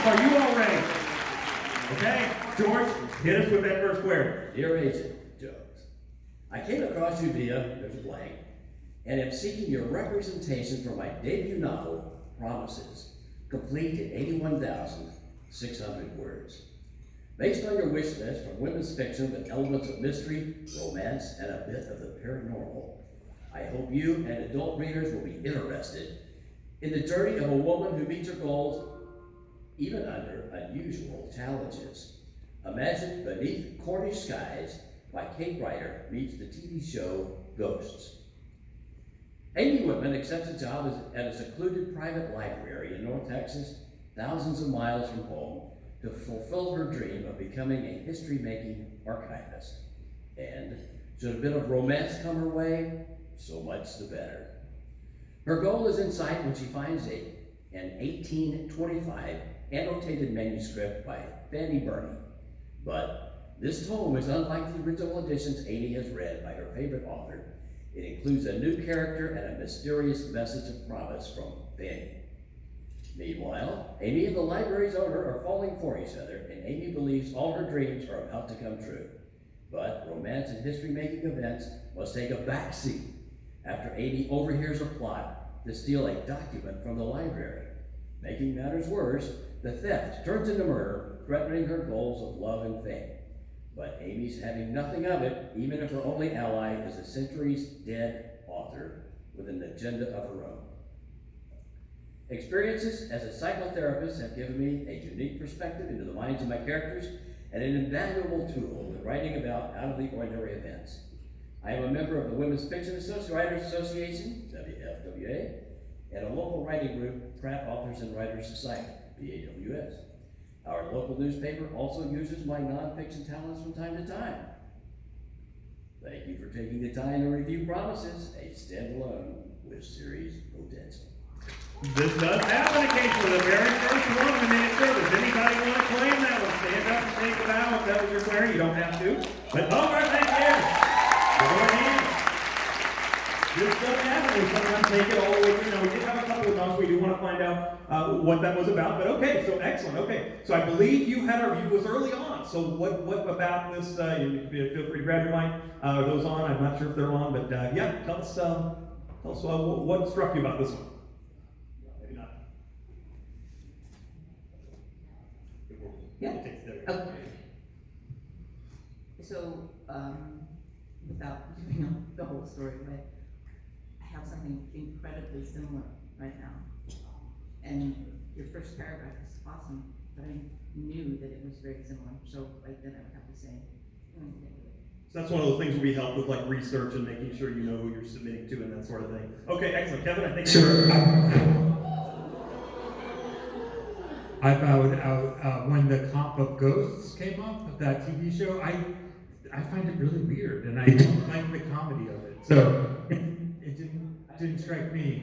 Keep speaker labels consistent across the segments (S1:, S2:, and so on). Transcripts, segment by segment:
S1: Are you all ready? Okay, George, hit us with that first query.
S2: Dear Agent Jones, I came across you via there's a blank, and am seeking your representation for my debut novel, Promises, complete in 81,600 words. Based on your wish list for women's fiction with elements of mystery, romance, and a bit of the paranormal, I hope you and adult readers will be interested in the journey of a woman who meets her goals even under unusual challenges. Imagine Beneath Cornish Skies by Kate Ryder meets the TV show Ghosts. Amy Whitman accepts a job at a secluded private library in North Texas, thousands of miles from home, to fulfill her dream of becoming a history-making archivist. And should a bit of romance come her way, so much the better. Her goal is in sight when she finds an 1825 annotated manuscript by Fanny Burney. But this tome is unlike the original editions Amy has read by her favorite author. It includes a new character and a mysterious message of promise from Fanny. Meanwhile, Amy and the library's owner are falling for each other, and Amy believes all her dreams are about to come true. But romance and history-making events must take a backseat after Amy overhears a plot to steal a document from the library. Making matters worse, the theft turns into murder, threatening her goals of love and fame. But Amy's having nothing of it, even if her only ally is a centuries-dead author with an agenda of her own. Experiences as a psychotherapist have given me a unique perspective into the minds of my characters and an invaluable tool in writing about out-of-the-ordinary events. I am a member of the Women's Fiction Writers Association, DFWCon, and a local writing group, Pratt Authors and Writers Society, PAWS. Our local newspaper also uses my nonfiction talents from time to time. Thank you for taking the time to review Promises, a standalone with series potential.
S1: This does have an occasion for the very first one in the minute service. Anybody want to claim that one? Stand up and take it out if that was your query. You don't have to. But all right, thank you. Go ahead. This does happen. We sometimes take it all the way through. Now, we did have a couple of notes. We do want to find out what that was about. But okay, so excellent. Okay, so I believe you had our view was early on. So what about this? Feel free to grab your mic. Are those on? I'm not sure if they're on, but yeah, tell us what struck you about this one. Maybe not.
S3: Yeah. Okay. So, without giving the whole story away, I have something incredibly similar right now. And your first paragraph is awesome, but I knew that it was very similar. So right then I would have to say,
S1: So that's one of the things where we help with like research and making sure you know who you're submitting to and that sort of thing. Okay, excellent. Kevin, I think.
S4: Sure. I bowed out when the comp of Ghosts came up, that TV show. I find it really weird, and I don't like the comedy of it. So it didn't strike me.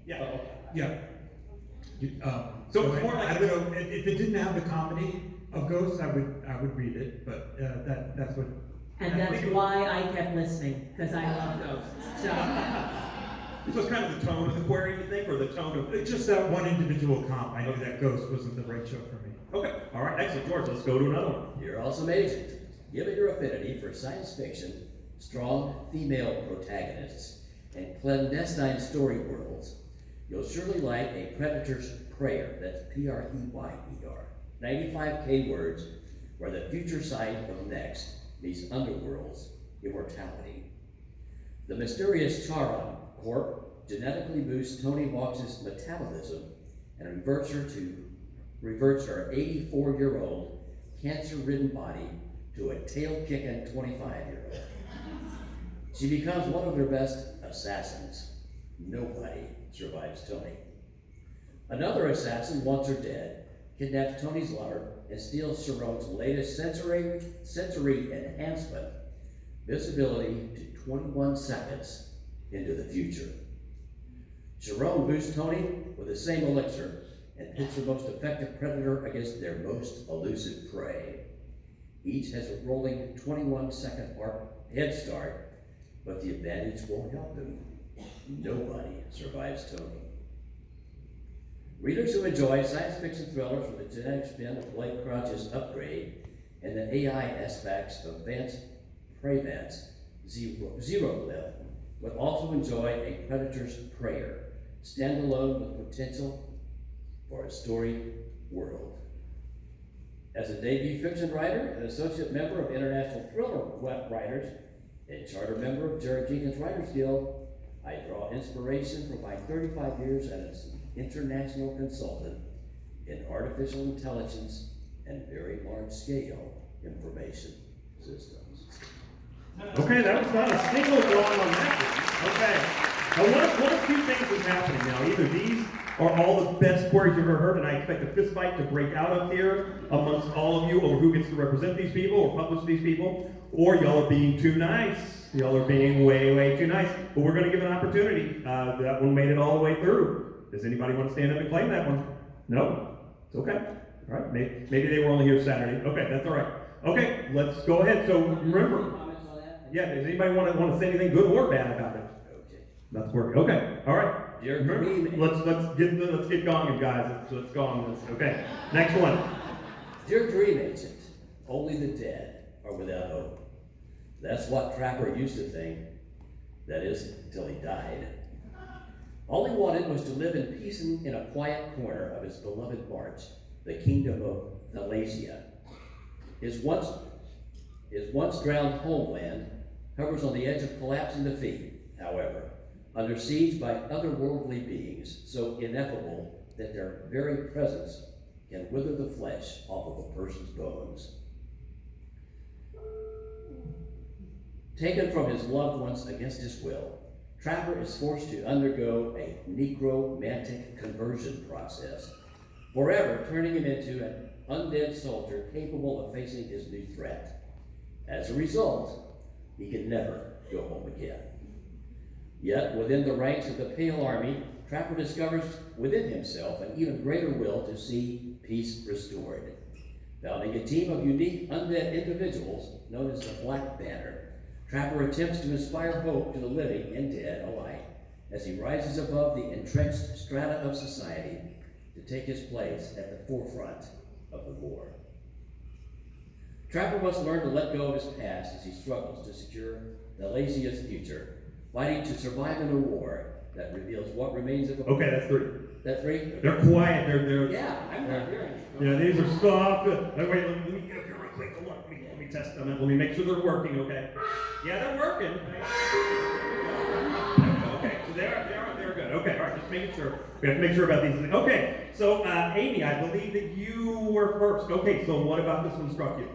S1: Yeah.
S4: Yeah.
S1: So it's more like
S4: I don't know if it didn't have the comedy of Ghosts, I would read it, but that's what.
S5: And that's why I kept listening, because I love Ghosts. So
S1: it's kind of the tone of the query, you think, or the tone of
S4: It's just that one individual comp. I knew that Ghost wasn't the right show for me.
S1: Okay, all right, excellent, George. Let's go to another one.
S2: You're also amazing. Given your affinity for science fiction, strong female protagonists, and clandestine story worlds, you'll surely like A Predator's Prayer. That's P-R-E-Y-E-R. 95K words where the future side of next meets Underworld's immortality. The mysterious Charon Corp genetically boosts Tony Hawk's metabolism and reverts her 84-year-old cancer-ridden body to a tail-kicking 25-year-old. She becomes one of their best assassins. Nobody survives Tony. Another assassin wants her dead, kidnaps Tony's lover, and steals Sharon's latest sensory enhancement, visibility to 21 seconds into the future. Sharon boosts Tony with the same elixir and pits her most effective predator against their most elusive prey. Each has a rolling 21-second head start, but the advantage won't help them. Nobody survives Tony. Readers who enjoy science fiction thrillers with the genetic spin of Blake Crouch's Upgrade and the AI aspects of Vance Pravant's Zero Cliff would also enjoy A Predator's Prayer, standalone with potential for a storied world. As a debut fiction writer, an associate member of International Thriller Writers, and charter member of Jared Jenkins Writers Guild, I draw inspiration from my 35 years as an international consultant in artificial intelligence and very large-scale information systems.
S1: Okay, that was not a single drawing on that one. Okay. Now, one of two things is happening now. Either these are all the best queries you've ever heard, and I expect a fist fight to break out up here amongst all of you over who gets to represent these people or publish these people, or y'all are being too nice. Y'all are being way, way too nice. But we're going to give an opportunity. That one made it all the way through. Does anybody want to stand up and claim that one? No? It's okay. All right. Maybe they were only here Saturday. Okay, that's all right. Okay, let's go ahead. So remember.
S2: Comments on that?
S1: Yeah, does anybody want to say anything good or bad about it?
S2: Okay.
S1: That's working. Okay, all right.
S2: Dear
S1: Remember,
S2: Dream-
S1: let's get going, guys. Let's go on this. Okay, next one.
S2: Dear Dream Agent, only the dead are without hope. That's what Trapper used to think. That is, until he died. All he wanted was to live in peace in a quiet corner of his beloved March, the kingdom of Thalasia. His once drowned homeland hovers on the edge of collapsing defeat, however, under siege by otherworldly beings so ineffable that their very presence can wither the flesh off of a person's bones. Taken from his loved ones against his will, Trapper is forced to undergo a necromantic conversion process, forever turning him into an undead soldier capable of facing his new threat. As a result, he can never go home again. Yet, within the ranks of the Pale Army, Trapper discovers within himself an even greater will to see peace restored. Founding a team of unique undead individuals known as the Black Banner, Trapper attempts to inspire hope to the living and dead alike as he rises above the entrenched strata of society to take his place at the forefront of the war. Trapper must learn to let go of his past as he struggles to secure Thalasia's future, fighting to survive in a war that reveals what remains of a...
S1: Okay, that's 3.
S2: That 3?
S1: They're quiet. They're
S2: Yeah, I'm not hearing you.
S1: Yeah, these are soft. Wait, let me get up here real quick. Hold on. Let me test them. Let me make sure they're working. Okay. Yeah, they're working. Okay, so they're good. Okay, all right. Just making sure. We have to make sure about these things. Okay, so Amy, I believe that you were first. Okay, so what about this one struck you?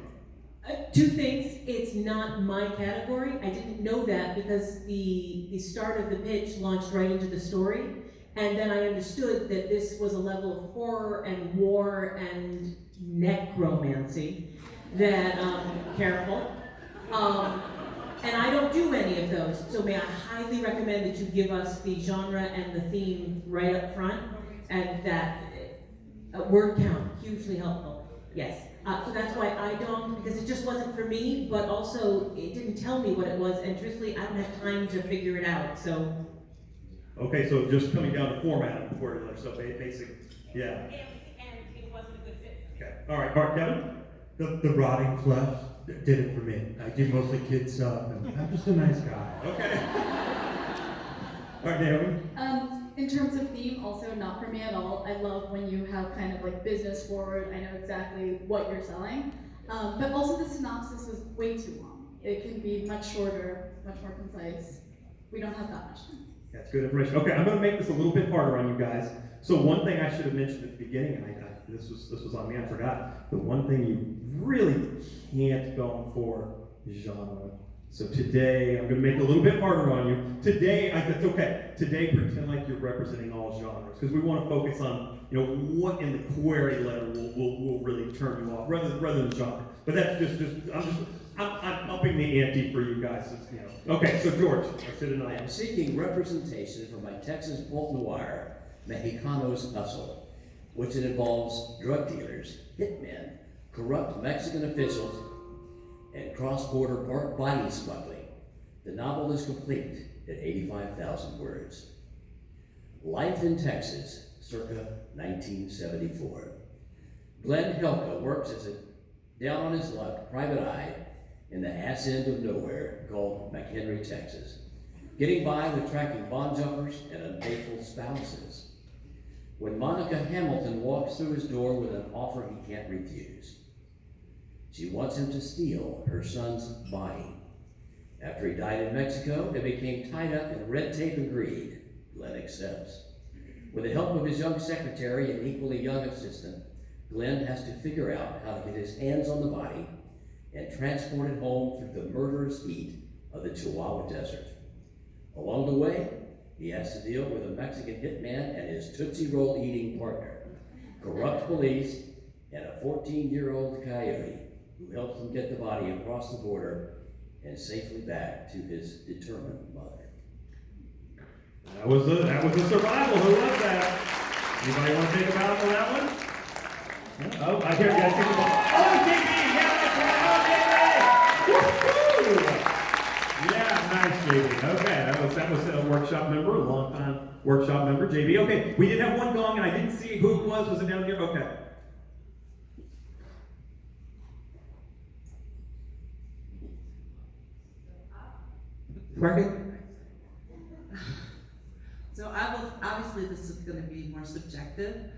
S5: 2 things. It's not my category. I didn't know that because the start of the pitch launched right into the story. And then I understood that this was a level of horror and war and necromancy that, careful. And I don't do any of those. So may I highly recommend that you give us the genre and the theme right up front. And that word count, hugely helpful. Yes. So that's why I don't, because it just wasn't for me, but also it didn't tell me what it was, and truthfully, I don't have time to figure it out, so.
S1: Okay, so just coming down to format of the query letter, so basic, yeah.
S6: And it wasn't a good fit.
S1: Okay, all right, Kevin?
S4: The rotting flesh did it for me. I do mostly kid stuff, and I'm just a nice guy.
S1: Okay. All right, Naomi?
S7: In terms of theme, also not for me at all. I love when you have kind of like business forward, I know exactly what you're selling. But also the synopsis was way too long. It can be much shorter, much more concise. We don't have that much time.
S1: That's good information. Okay, I'm going to make this a little bit harder on you guys. So one thing I should have mentioned at the beginning, and this was on me, I forgot. The one thing you really can't go for is genre. So today, I'm going to make it a little bit harder on you. Today, that's okay. Today, pretend like you're representing all genres, because we want to focus on, what in the query letter will really turn you off, rather than genre. But that's I'm upping the ante for you guys. Okay, so George, I should have
S2: I
S1: known.
S2: am seeking representation for my Texas Pulp Noir, Mexicanos Hustle, which involves drug dealers, hitmen, corrupt Mexican officials, and cross-border body smuggling. The novel is complete at 85,000 words. Life in Texas circa 1974. Glenn Helka works as a down on his luck private eye in the ass end of nowhere called McHenry, Texas, getting by with tracking bond jumpers and unfaithful spouses. When Monica Hamilton walks through his door with an offer he can't refuse. She wants him to steal her son's body. After he died in Mexico and became tied up in red tape and greed, Glenn accepts. With the help of his young secretary and equally young assistant, Glenn has to figure out how to get his hands on the body and transport it home through the murderous heat of the Chihuahua Desert. Along the way, he has to deal with a Mexican hitman and his Tootsie Roll eating partner, corrupt police, and a 14-year-old coyote who helps him get the body across the border and safely back to his determined mother.
S1: That was a survival. Who was that? Anybody want to take a bow for that one? Oh, I hear you guys take a bow. Oh, JB! Yeah, that's right. Oh, JB! Yeah, nice, JB. Okay, that was a workshop member, a long time workshop member, JB. Okay, we did have one gong, and I didn't see who it was. Was it down here? Okay.
S8: Working?
S3: So obviously this is gonna be more subjective.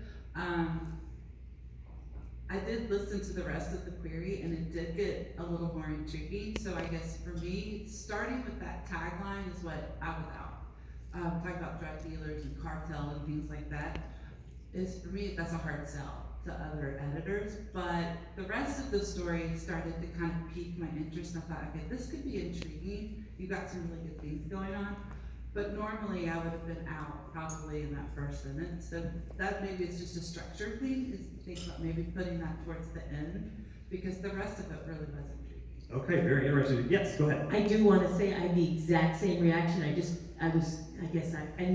S3: I did listen to the rest of the query and it did get a little more intriguing. So I guess for me, starting with that tagline is what I was out. Talking about drug dealers and cartel and things like that is, for me, that's a hard sell to other editors. But the rest of the story started to kind of pique my interest. I thought, okay, this could be intriguing. You got some really good things going on. But normally I would have been out probably in that first sentence. So that maybe is just a structure thing, is to think about maybe putting that towards the end, because the rest of it really was intriguing.
S1: Okay, very interesting. Yes, go ahead.
S5: I do want to say I had the exact same reaction. And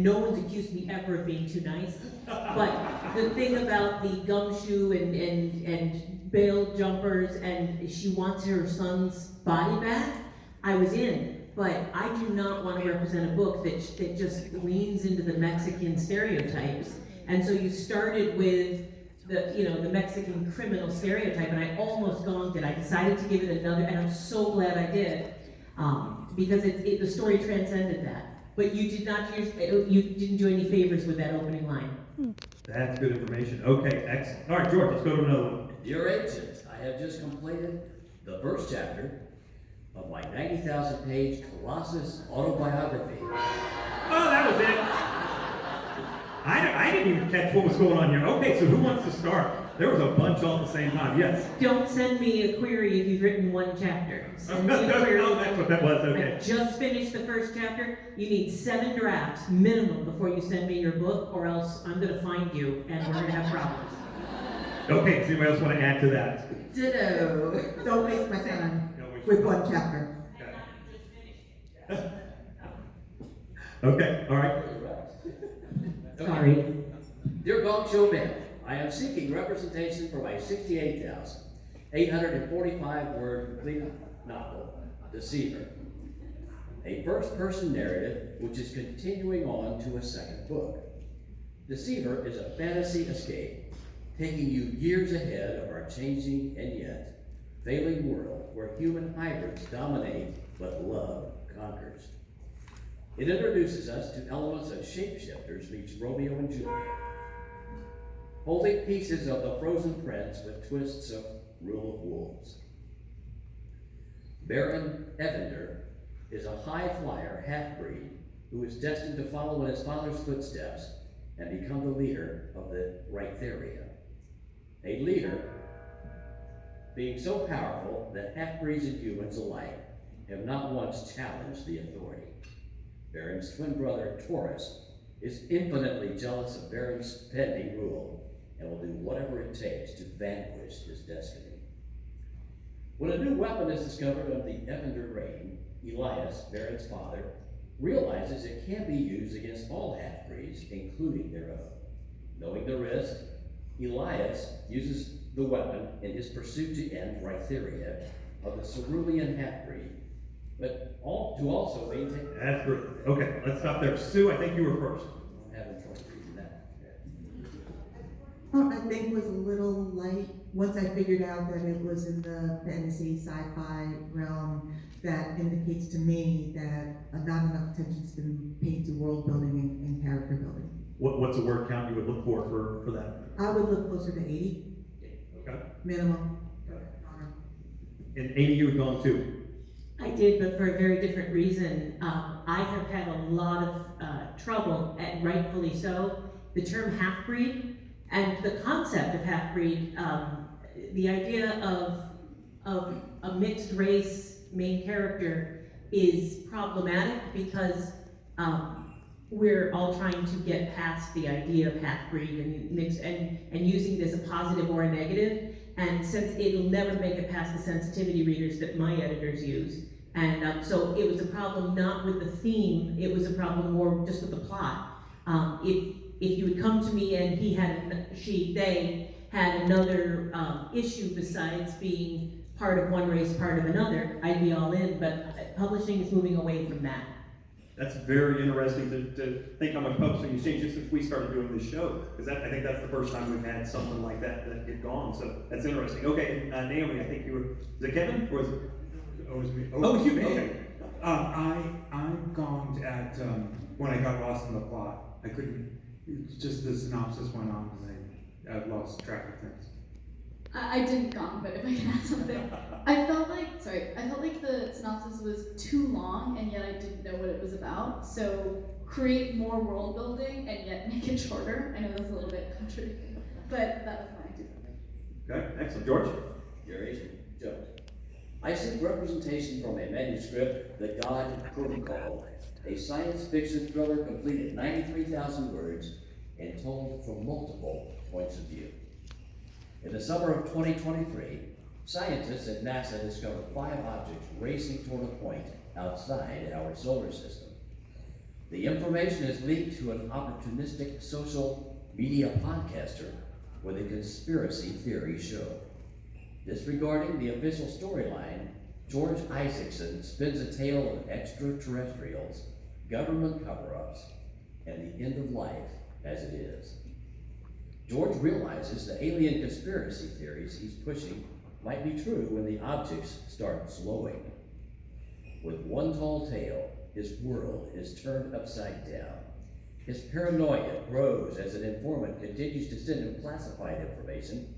S5: no one's accused me ever of being too nice. But the thing about the gumshoe and bail jumpers, and she wants her son's body back, I was in. But I do not want to represent a book that just leans into the Mexican stereotypes. And so you started with the Mexican criminal stereotype, and I almost gonged it. I decided to give it another, and I'm so glad I did, because the story transcended that. But you didn't do any favors with that opening line.
S1: That's good information. Okay, excellent. All right, George, let's go to another one.
S2: Dear Agent, I have just completed the first chapter of my 90,000-page Colossus autobiography.
S1: Oh, that was it. I didn't even catch what was going on here. Okay, so who wants to start? There was a bunch all at the same time. Yes.
S5: Don't send me a query if you've written one chapter. Send me a query.
S1: Oh, that's what that was. Okay.
S5: I just finished the first chapter. You need 7 drafts minimum before you send me your book, or else I'm going to find you and we're going to have problems.
S1: Okay, does anybody else want to add to that?
S8: Ditto. Don't waste my time with one chapter.
S1: Okay, all right.
S5: Sorry.
S2: Dear Gong Show Man, I am seeking representation for my 68,845-word completed novel, Deceiver, a first-person narrative which is continuing on to a second book. Deceiver is a fantasy escape, taking you years ahead of our changing and yet failing world where human hybrids dominate but love conquers. It introduces us to elements of Shapeshifters meets Romeo and Juliet, holding pieces of the Frozen Prince with twists of Rule of Wolves. Baron Evander is a high-flyer half-breed who is destined to follow in his father's footsteps and become the leader of the Rytheria. A leader being so powerful that half-breeds and humans alike have not once challenged the authority. Baron's twin brother, Taurus, is infinitely jealous of Baron's pending rule and will do whatever it takes to vanquish his destiny. When a new weapon is discovered of the Evander reign, Elias, Baron's father, realizes it can be used against all half-breeds, including their own. Knowing the risk, Elias uses the weapon in his pursuit to end Rytheria of the Cerulean half-breed, but to also maintain...
S1: That's great. Okay, let's stop there. Sue, I think you were first.
S2: I'm having trouble reading that.
S8: I think was a little light, once I figured out that it was in the fantasy sci-fi realm, that indicates to me that not enough attention's been paid to world building and character building.
S1: What's a word count you would look for that?
S8: I would look closer to 80,
S1: Okay.
S8: minimum.
S1: And Amy, you had gone too.
S5: I did, but for a very different reason. I have had a lot of trouble, and rightfully so, the term half-breed and the concept of half-breed, the idea of a mixed race main character is problematic because we're all trying to get past the idea of half-breed and mixed and using this a positive or a negative. And since it'll never make it past the sensitivity readers that my editors use, and so it was a problem not with the theme, it was a problem more just with the plot. If you would come to me and they had another issue besides being part of one race, part of another, I'd be all in, but publishing is moving away from that.
S1: That's very interesting to think how much publishing has changed just since we started doing this show. Because I think that's the first time we've had something like that get gone. So that's interesting. Okay, Naomi, I think you were, is it Kevin? Or is it?
S4: Oh, it was me.
S1: Oh, it's you, okay.
S4: I gonged at, when I got lost in the plot. I couldn't, just the synopsis went on and I lost track of things.
S7: I didn't gong, but if I can add something. I felt like the synopsis was too long and yet I didn't know what it was about. So create more world building and yet make it shorter. I know that's a little bit contradicting, but that was my 2 cents.
S1: Okay, excellent. George?
S2: Your agent, Joe. I seek representation from a manuscript, The God Protocol, a science fiction thriller complete at 93,000 words and told from multiple points of view. In the summer of 2023, scientists at NASA discovered 5 objects racing toward a point outside our solar system. The information is leaked to an opportunistic social media podcaster with a conspiracy theory show. Disregarding the official storyline, George Isaacson spins a tale of extraterrestrials, government cover-ups, and the end of life as it is. George realizes the alien conspiracy theories he's pushing might be true when the objects start slowing. With one tall tale, his world is turned upside down. His paranoia grows as an informant continues to send him classified information.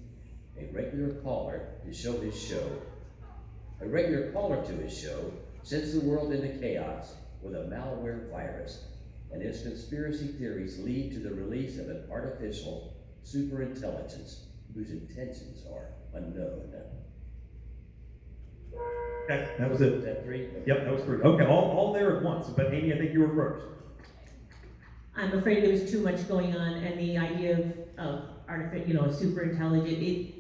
S2: A regular caller to his show sends the world into chaos with a malware virus, and his conspiracy theories lead to the release of an artificial superintelligence whose intentions are unknown.
S1: Okay, that was it.
S2: Is that 3?
S1: Yep, that was 3. Okay, all there at once. But Amy, I think you were first.
S5: I'm afraid there was too much going on, and the idea of artificial, super intelligent.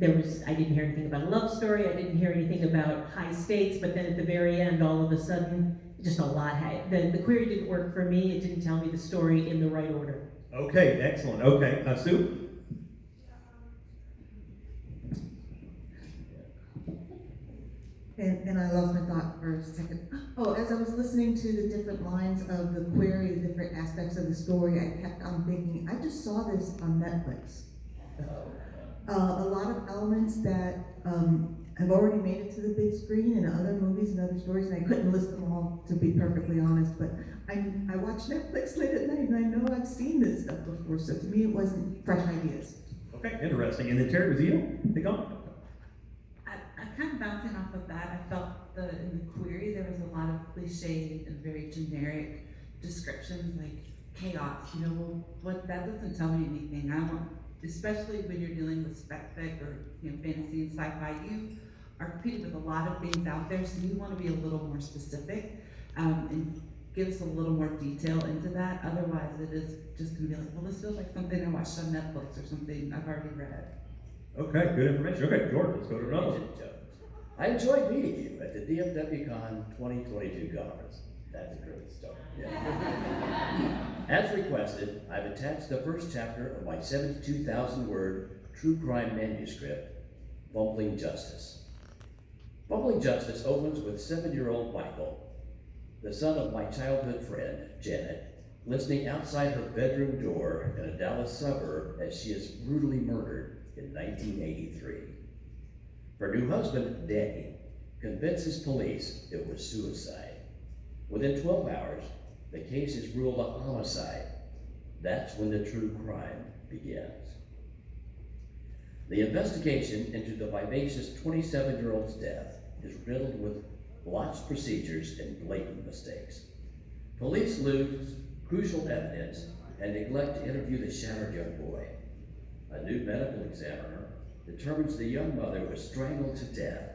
S5: I didn't hear anything about a love story. I didn't hear anything about high stakes. But then at the very end, all of a sudden, just a lot. The query didn't work for me. It didn't tell me the story in the right order.
S1: Okay, excellent. Okay, Sue.
S8: And I lost my thought for a second. Oh, as I was listening to the different lines of the query, the different aspects of the story, I kept on thinking, I just saw this on Netflix. A lot of elements that have already made it to the big screen in other movies and other stories, and I couldn't list them all, to be perfectly honest, but I watch Netflix late at night, and I know I've seen this stuff before, so to me it wasn't fresh ideas.
S1: Okay, interesting. And then Terry, was you? Take on.
S9: I kind of bouncing off of that, I felt in the query there was a lot of cliche and very generic descriptions like chaos, well, that doesn't tell me anything. I want, especially when you're dealing with spec fic or fantasy and sci-fi, you are competing with a lot of things out there, so you want to be a little more specific and give us a little more detail into that. Otherwise, it is just going to be like, well, this feels like something I watched on Netflix or something I've already read. Okay, good information. Okay, George, let's go to another one.
S2: I enjoyed meeting you at the DFWCon 2022 conference. That's a great start. Yeah. As requested, I've attached the first chapter of my 72,000-word true crime manuscript, Bumbling Justice. Bumbling Justice opens with 7-year-old Michael, the son of my childhood friend, Janet, listening outside her bedroom door in a Dallas suburb as she is brutally murdered in 1983. Her new husband, Danny, convinces police it was suicide. Within 12 hours, the case is ruled a homicide. That's when the true crime begins. The investigation into the vivacious 27-year-old's death is riddled with botched procedures and blatant mistakes. Police lose crucial evidence and neglect to interview the shattered young boy. A new medical examiner determines the young mother was strangled to death,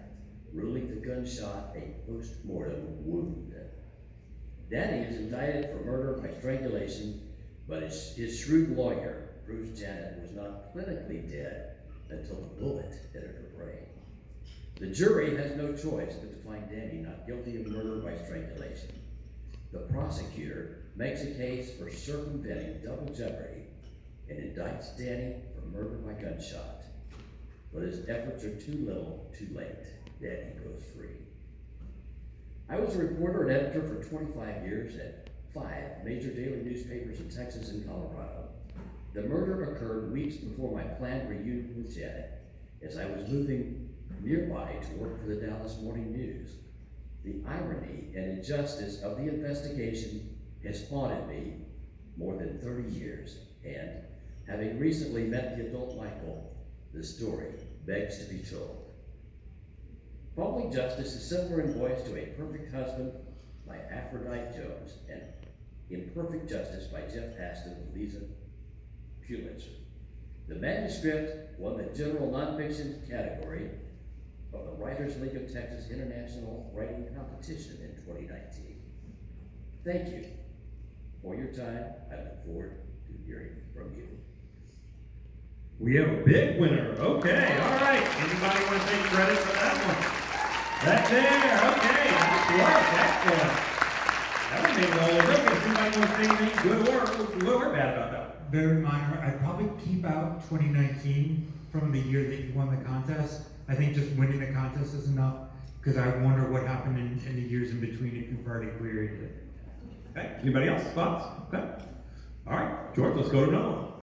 S2: ruling the gunshot a post-mortem wound. Danny is indicted for murder by strangulation, but his shrewd lawyer proves Janet was not clinically dead until a bullet entered her brain. The jury has no choice but to find Danny not guilty of murder by strangulation. The prosecutor makes a case for circumventing double jeopardy and indicts Danny for murder by gunshot. But his efforts are too little, too late. Danny goes free. I was a reporter and editor for 25 years at 5 major daily newspapers in Texas and Colorado. The murder occurred weeks before my planned reunion with Janet, as I was moving nearby to work for the Dallas Morning News. The irony and injustice of the investigation has haunted me more than 30 years, and having recently met the adult Michael, the story begs to be told. Following Justice is similar in voice to A Perfect Husband by Aphrodite Jones and Imperfect Justice by Jeff Aston and Lisa Pulitzer. The manuscript won the general nonfiction category of the Writers League of Texas International Writing Competition in 2019. Thank you for your time. I look forward to hearing from you.
S1: We have a big winner. Okay, all right. Anybody want to take credit for that one? That's there. Okay, nice work. Excellent. That one made it all over. Okay, somebody want to say anything good or bad about that?
S4: Very minor. I'd probably keep out 2019 from the year that you won the contest. I think just winning the contest is enough, because I wonder what happened in the years in between if you've already queried it.
S1: Okay, anybody else? Thoughts? Okay. All right, George, let's go to another one.